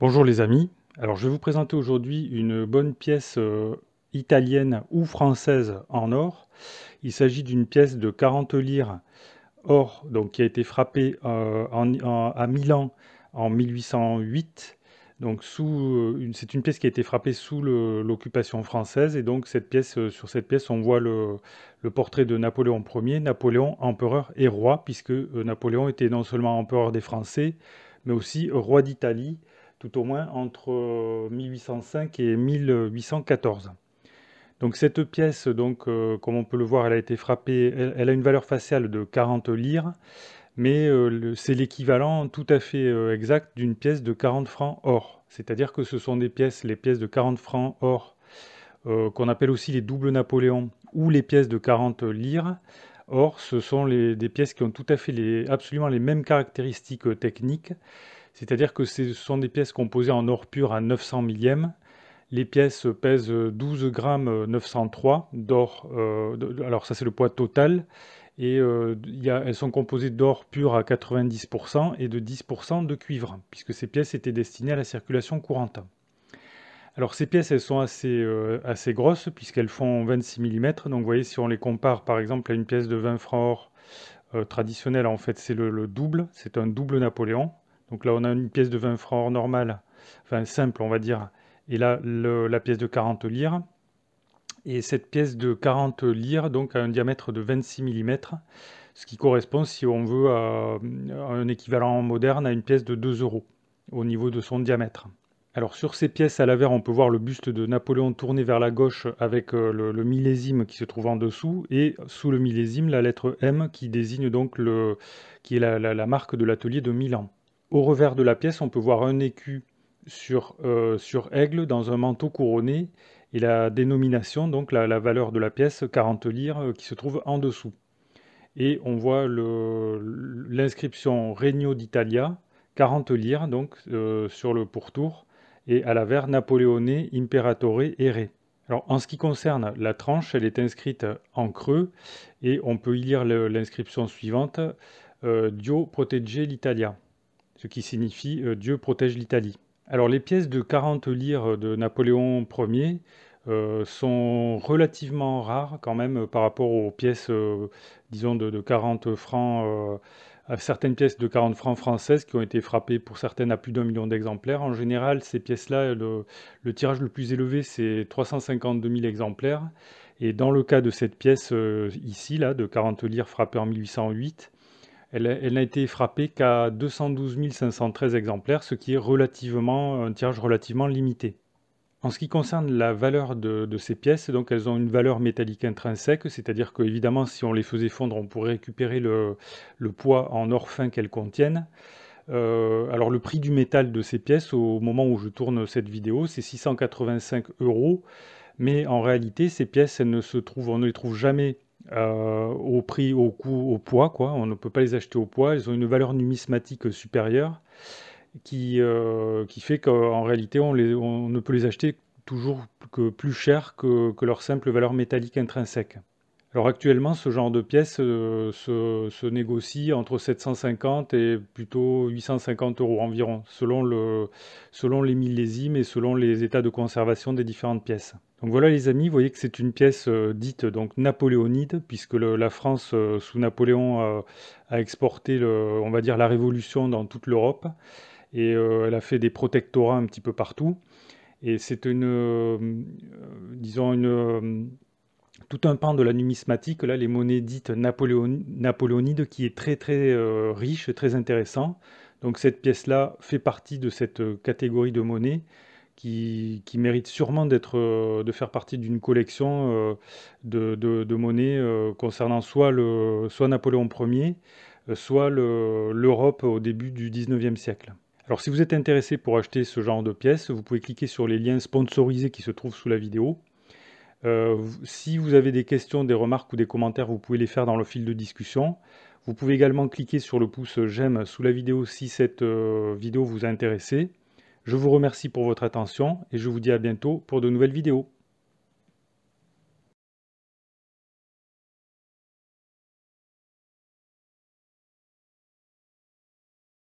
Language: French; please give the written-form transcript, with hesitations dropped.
Bonjour les amis, alors je vais vous présenter aujourd'hui une bonne pièce italienne ou française en or. Il s'agit d'une pièce de 40 lire or donc, qui a été frappée à Milan en 1808. Donc c'est une pièce qui a été frappée sous l'occupation française et donc sur cette pièce on voit le portrait de Napoléon Ier, Napoléon empereur et roi, puisque Napoléon était non seulement empereur des Français mais aussi roi d'Italie, tout au moins entre 1805 et 1814. Donc cette pièce, comme on peut le voir, elle a été frappée, elle a une valeur faciale de 40 lire, mais c'est l'équivalent tout à fait exact d'une pièce de 40 francs or. C'est-à-dire que ce sont les pièces de 40 francs or, qu'on appelle aussi les doubles Napoléon, ou les pièces de 40 lire. Or, ce sont des pièces qui ont tout à fait absolument les mêmes caractéristiques techniques, c'est-à-dire que ce sont des pièces composées en or pur à 900 millièmes. Les pièces pèsent 12 grammes 903 d'or, alors ça c'est le poids total, et elles sont composées d'or pur à 90% et de 10% de cuivre, puisque ces pièces étaient destinées à la circulation courante. Alors ces pièces, elles sont assez grosses, puisqu'elles font 26 mm, donc vous voyez, si on les compare par exemple à une pièce de 20 francs or traditionnelle, en fait c'est le double, c'est un double Napoléon. Donc là on a une pièce de 20 francs or normale, enfin simple on va dire, et là la pièce de 40 lire. Et cette pièce de 40 lire donc a un diamètre de 26 mm, ce qui correspond, si on veut, à un équivalent moderne à une pièce de 2 euros au niveau de son diamètre. Alors sur ces pièces à l'avers, on peut voir le buste de Napoléon tourné vers la gauche avec le millésime qui se trouve en dessous, et sous le millésime la lettre M qui désigne donc qui est la marque de l'atelier de Milan. Au revers de la pièce, on peut voir un écu sur aigle dans un manteau couronné, et la dénomination, donc la valeur de la pièce, 40 lire, qui se trouve en dessous. Et on voit l'inscription Regno d'Italia, 40 lire, donc sur le pourtour, et à l'avers Napoleone Imperatore Ere. Alors en ce qui concerne la tranche, elle est inscrite en creux, et on peut y lire l'inscription suivante, Dio protegge l'Italia, ce qui signifie Dieu protège l'Italie. Alors les pièces de 40 lire de Napoléon Ier sont relativement rares quand même par rapport aux pièces, disons, de 40 francs, à certaines pièces de 40 francs françaises qui ont été frappées pour certaines à plus d'1 million d'exemplaires. En général, ces pièces-là, le tirage le plus élevé, c'est 352 000 exemplaires. Et dans le cas de cette pièce ici, là, de 40 lire frappée en 1808, elle n'a été frappée qu'à 212 513 exemplaires, ce qui est un tirage relativement limité. En ce qui concerne la valeur de ces pièces, donc elles ont une valeur métallique intrinsèque, c'est-à-dire que évidemment si on les faisait fondre, on pourrait récupérer le poids en or fin qu'elles contiennent. Alors le prix du métal de ces pièces au moment où je tourne cette vidéo, c'est 685 €, mais en réalité ces pièces, on ne les trouve jamais au prix, au coût, au poids, quoi. On ne peut pas les acheter au poids, elles ont une valeur numismatique supérieure qui fait qu'en réalité on ne peut les acheter toujours que plus cher que leur simple valeur métallique intrinsèque. Alors actuellement, ce genre de pièces se négocie entre 750 et plutôt 850 € environ, selon les millésimes et selon les états de conservation des différentes pièces. Donc voilà les amis, vous voyez que c'est une pièce dite donc napoléonide, puisque la France sous Napoléon a exporté, on va dire, la Révolution dans toute l'Europe, et elle a fait des protectorats un petit peu partout. Et c'est disons, tout un pan de la numismatique, là, les monnaies dites napoléonides, qui est très très riche, très intéressant. Donc cette pièce-là fait partie de cette catégorie de monnaies qui mérite sûrement de faire partie d'une collection de monnaies concernant soit Napoléon Ier, soit l'Europe au début du 19e siècle. Alors si vous êtes intéressé pour acheter ce genre de pièces, vous pouvez cliquer sur les liens sponsorisés qui se trouvent sous la vidéo. Si vous avez des questions, des remarques ou des commentaires, vous pouvez les faire dans le fil de discussion. Vous pouvez également cliquer sur le pouce j'aime sous la vidéo si cette vidéo vous a intéressé. Je vous remercie pour votre attention et je vous dis à bientôt pour de nouvelles vidéos.